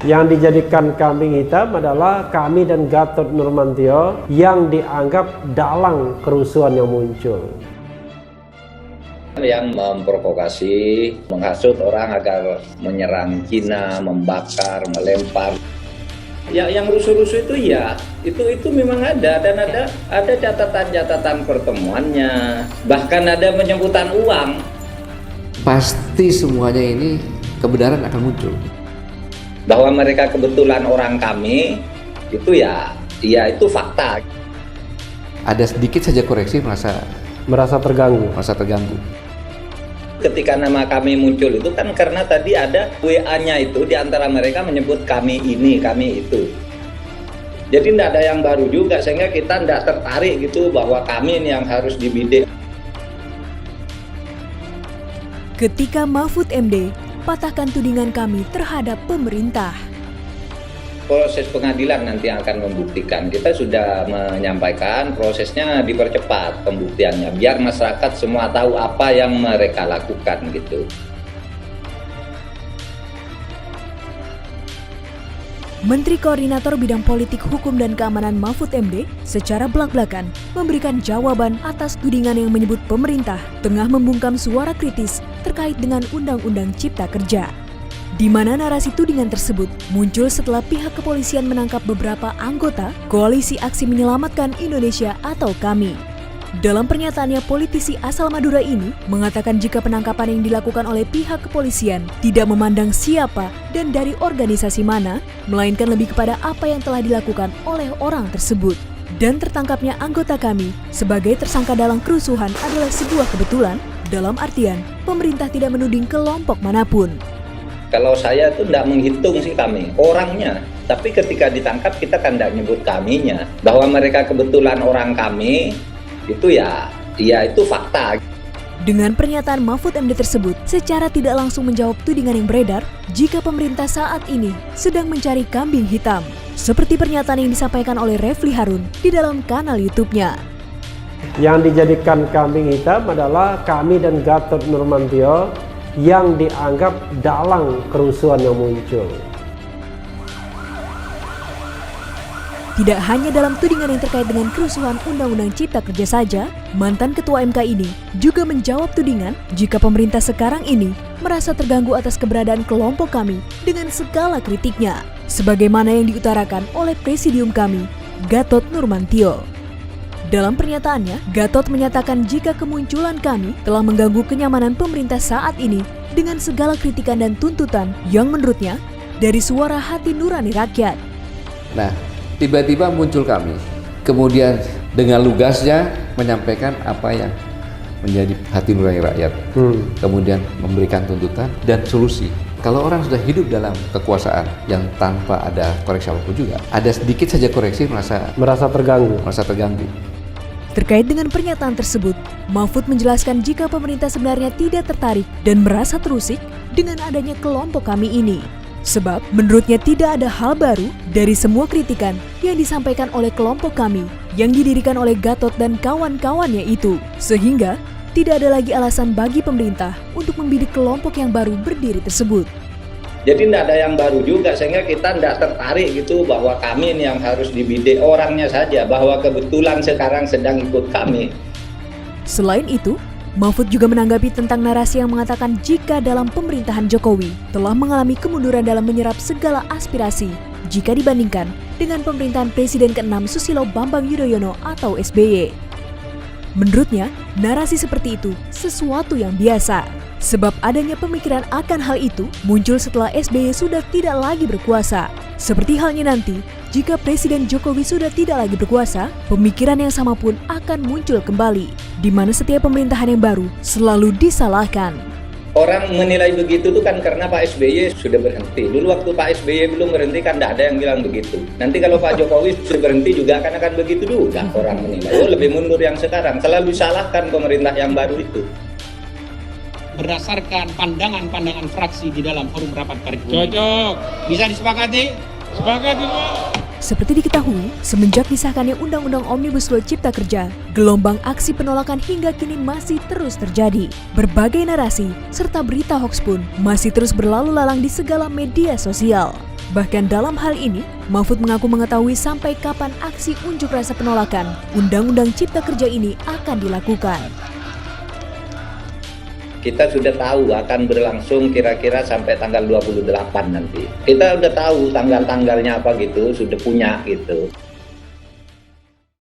Yang dijadikan kambing hitam adalah kami dan Gatot Nurmantio yang dianggap dalang kerusuhan yang muncul. Yang memprovokasi, menghasut orang agar menyerang Cina, membakar, melempar. Ya, yang rusuh-rusuh itu ya, itu memang ada dan ada catatan-catatan pertemuannya, bahkan ada penyebutan uang. Pasti semuanya ini kebenaran akan muncul. Bahwa mereka kebetulan orang kami, itu ya itu fakta. Ada sedikit saja koreksi Merasa terganggu. Ketika nama kami muncul itu kan karena tadi ada WA-nya itu di antara mereka menyebut kami ini, kami itu. Jadi tidak ada yang baru juga sehingga kita tidak tertarik gitu bahwa kami ini yang harus dibidik. Ketika Mahfud MD patahkan tudingan kami terhadap pemerintah. Proses pengadilan nanti akan membuktikan. Kita sudah menyampaikan prosesnya dipercepat pembuktiannya biar masyarakat semua tahu apa yang mereka lakukan gitu. Menteri Koordinator Bidang Politik Hukum dan Keamanan Mahfud MD secara belak-belakan memberikan jawaban atas tudingan yang menyebut pemerintah tengah membungkam suara kritis terkait dengan Undang-Undang Cipta Kerja. Di mana narasi tudingan tersebut muncul setelah pihak kepolisian menangkap beberapa anggota Koalisi Aksi Menyelamatkan Indonesia atau KAMI. Dalam pernyataannya, politisi asal Madura ini mengatakan jika penangkapan yang dilakukan oleh pihak kepolisian tidak memandang siapa dan dari organisasi mana, melainkan lebih kepada apa yang telah dilakukan oleh orang tersebut. Dan tertangkapnya anggota KAMI sebagai tersangka dalam kerusuhan adalah sebuah kebetulan, dalam artian pemerintah tidak menuding kelompok manapun. Kalau saya tuh tidak menghitung sih kami, orangnya. Tapi ketika ditangkap kita kan tidak nyebut kaminya. Bahwa mereka kebetulan orang kami, itu ya itu fakta. Dengan pernyataan Mahfud MD tersebut, secara tidak langsung menjawab tudingan yang beredar jika pemerintah saat ini sedang mencari kambing hitam. Seperti pernyataan yang disampaikan oleh Refli Harun di dalam kanal YouTube-nya. Yang dijadikan kambing hitam adalah kami dan Gatot Nurmantio yang dianggap dalang kerusuhan yang muncul. Tidak hanya dalam tudingan yang terkait dengan kerusuhan Undang-Undang Cipta Kerja saja, mantan Ketua MK ini juga menjawab tudingan jika pemerintah sekarang ini merasa terganggu atas keberadaan kelompok kami dengan segala kritiknya, sebagaimana yang diutarakan oleh Presidium kami, Gatot Nurmantio. Dalam pernyataannya, Gatot menyatakan jika kemunculan kami telah mengganggu kenyamanan pemerintah saat ini dengan segala kritikan dan tuntutan yang menurutnya dari suara hati nurani rakyat. Nah, tiba-tiba muncul kami, kemudian dengan lugasnya menyampaikan apa yang menjadi hati nurani rakyat, kemudian memberikan tuntutan dan solusi. Kalau orang sudah hidup dalam kekuasaan yang tanpa ada koreksi apapun juga, ada sedikit saja koreksi merasa terganggu. Terkait dengan pernyataan tersebut, Mahfud menjelaskan jika pemerintah sebenarnya tidak tertarik dan merasa terusik dengan adanya kelompok kami ini. Sebab menurutnya tidak ada hal baru dari semua kritikan yang disampaikan oleh kelompok kami yang didirikan oleh Gatot dan kawan-kawannya itu. Sehingga tidak ada lagi alasan bagi pemerintah untuk membidik kelompok yang baru berdiri tersebut. Jadi tidak ada yang baru juga sehingga kita tidak tertarik gitu bahwa kami ini yang harus dibidik, orangnya saja bahwa kebetulan sekarang sedang ikut kami. Selain itu, Mahfud juga menanggapi tentang narasi yang mengatakan jika dalam pemerintahan Jokowi telah mengalami kemunduran dalam menyerap segala aspirasi jika dibandingkan dengan pemerintahan Presiden ke-6 Susilo Bambang Yudhoyono atau SBY. Menurutnya, narasi seperti itu sesuatu yang biasa. Sebab adanya pemikiran akan hal itu muncul setelah SBY sudah tidak lagi berkuasa. Seperti halnya nanti, jika Presiden Jokowi sudah tidak lagi berkuasa, pemikiran yang sama pun akan muncul kembali, di mana setiap pemerintahan yang baru selalu disalahkan. Orang menilai begitu tuh kan karena Pak SBY sudah berhenti. Dulu waktu Pak SBY belum berhenti kan tidak ada yang bilang begitu. Nanti kalau Pak Jokowi sudah berhenti juga akan begitu juga orang menilai. Oh, lebih mundur yang sekarang. Selalu salahkan pemerintah yang baru itu. Berdasarkan pandangan-pandangan fraksi di dalam forum rapat paripurna. Cocok. Bisa disepakati? Sepakati, Pak. Seperti diketahui, semenjak disahkannya Undang-Undang Omnibus Law Cipta Kerja, gelombang aksi penolakan hingga kini masih terus terjadi. Berbagai narasi serta berita hoaks pun masih terus berlalu lalang di segala media sosial. Bahkan dalam hal ini, Mahfud mengaku mengetahui sampai kapan aksi unjuk rasa penolakan Undang-Undang Cipta Kerja ini akan dilakukan. Kita sudah tahu akan berlangsung kira-kira sampai tanggal 28 nanti. Kita udah tahu tanggal-tanggalnya apa gitu, sudah punya gitu.